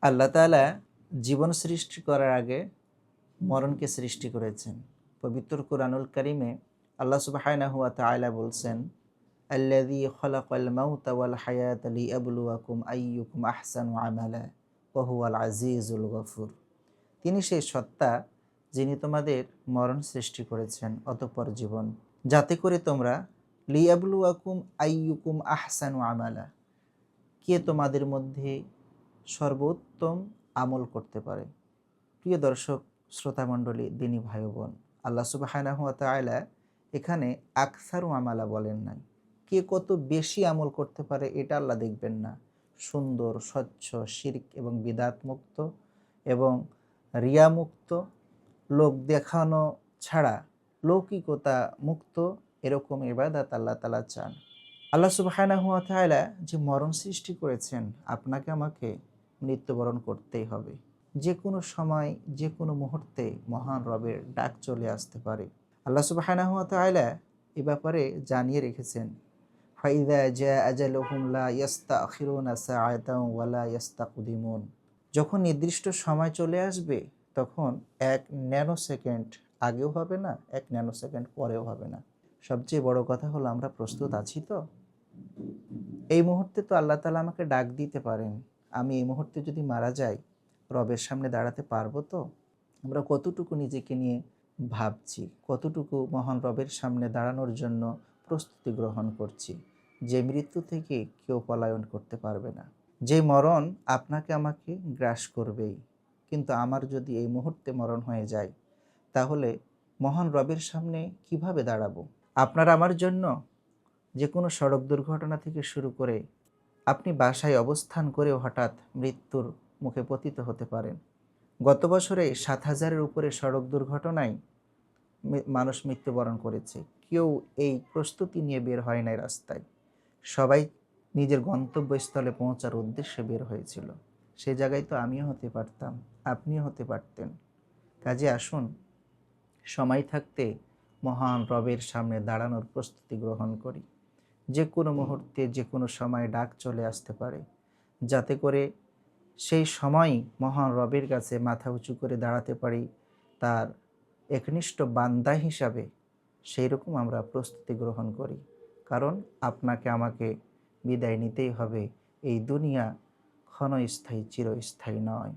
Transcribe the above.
আল্লাহ তাআলা জীবন সৃষ্টি করার আগে মরণকে সৃষ্টি করেছেন। পবিত্র কুরআনুল কারীমে আল্লাহ সুবহানাহু ওয়া তাআলা বলছেন, আল্লাযী খালাকাল মাউতা ওয়াল হায়াতা লিয়াবলুয়াকুম আইয়ুকুম আহসানু আমালা ওয়া হুয়াল আজিজুল গফুর। তিনি সেই সত্তা যিনি তোমাদের মরণ সৃষ্টি করেছেন, অতঃপর জীবন, যাতে করে তোমরা লিয়াবলুয়াকুম আইয়ুকুম আহসানু আমালা, কে তোমাদের মধ্যে সর্বোত্তম আমল করতে পারে। প্রিয় দর্শক, শ্রোতামণ্ডলী, দিনী ভাই বোন, আল্লাহ সুবহানাহু ওয়া তাআলা এখানে আকসারু আমালা বলেন নাই। কে কত বেশি আমল করতে পারে এটা আল্লাহ দেখবেন না। সুন্দর, স্বচ্ছ, শিরক এবং বিদাত মুক্ত এবং রিয়া মুক্ত, লোক দেখানো ছাড়া লৌকিকতা মুক্ত এরকম ইবাদত আল্লাহ তাআলা চান। আল্লাহ সুবহানাহু ওয়া তাআলা যে মরণ সৃষ্টি করেছেন, আপনাকে আমাকে মৃত্যুবরণ করতেই হবে। যে কোনো সময়, যে কোনো মুহূর্তে মহান রবের ডাক চলে আসতে পারে। আল্লাহ সুবহানাহু ওয়া তাআলা এ ব্যাপারে জানিয়ে রেখেছেন, ফাইযা জাআ আজালুহুম লা ইস্তাখিরুনা সাআতাও ওয়া লা ইস্তাকদিমুন। যখন নির্দিষ্ট সময় চলে আসবে, তখন 1 ন্যানো সেকেন্ড আগেও হবে না, 1 ন্যানো সেকেন্ড পরেও হবে না। সবচেয়ে বড় কথা হলো, আমরা প্রস্তুত আছি তো? এই মুহূর্তে তো আল্লাহ তাআলা আমাকে ডাক দিতে পারেন। আমি এই মুহূর্তে যদি মারা যাই, রবের সামনে দাঁড়াতে পারবো তো? আমরা কতটুকু নিজেকে নিয়ে ভাবছি, কতটুকু মহান রবের সামনে দাঁড়ানোর জন্য প্রস্তুতি গ্রহণ করছি, যে মৃত্যু থেকে কেউ পলায়ন করতে পারবে না, যে মরণ আপনাকে আমাকে গ্রাস করবেই। কিন্তু আমার যদি এই মুহূর্তে মরণ হয়ে যায়, তাহলে মহান রবের সামনে কিভাবে দাঁড়াবো? আপনার আমার জন্য যে কোনো সড়ক দুর্ঘটনা থেকে শুরু করে আপনি বাসায় অবস্থান করেও হঠাৎ মৃত্যুর মুখে পতিত হতে পারেন। গত বছরে ৭,০০০-এর উপরে সড়ক দুর্ঘটনায় মানুষ মৃত্যুবরণ করেছে। কেউ এই প্রস্তুতি নিয়ে বের হয় নাই রাস্তায়। সবাই নিজের গন্তব্যস্থলে পৌঁছার উদ্দেশ্যে বের হয়েছিল। সে জায়গায় তো আমিও হতে পারতাম, আপনিও হতে পারতেন। কাজে আসুন, সময় থাকতে মহান রবের সামনে দাঁড়ানোর প্রস্তুতি গ্রহণ করি। যে কোনো মুহূর্তে, যে কোনো সময় ডাক চলে আসতে পারে, যাতে করে সেই সময়ই মহান রবের কাছে মাথা উঁচু করে দাঁড়াতে পারি তার একনিষ্ঠ বান্দা হিসাবে। সেই রকম আমরা প্রস্তুতি গ্রহণ করি, কারণ আপনাকে আমাকে বিদায় নিতেই হবে। এই দুনিয়া ক্ষণস্থায়ী, চিরস্থায়ী নয়।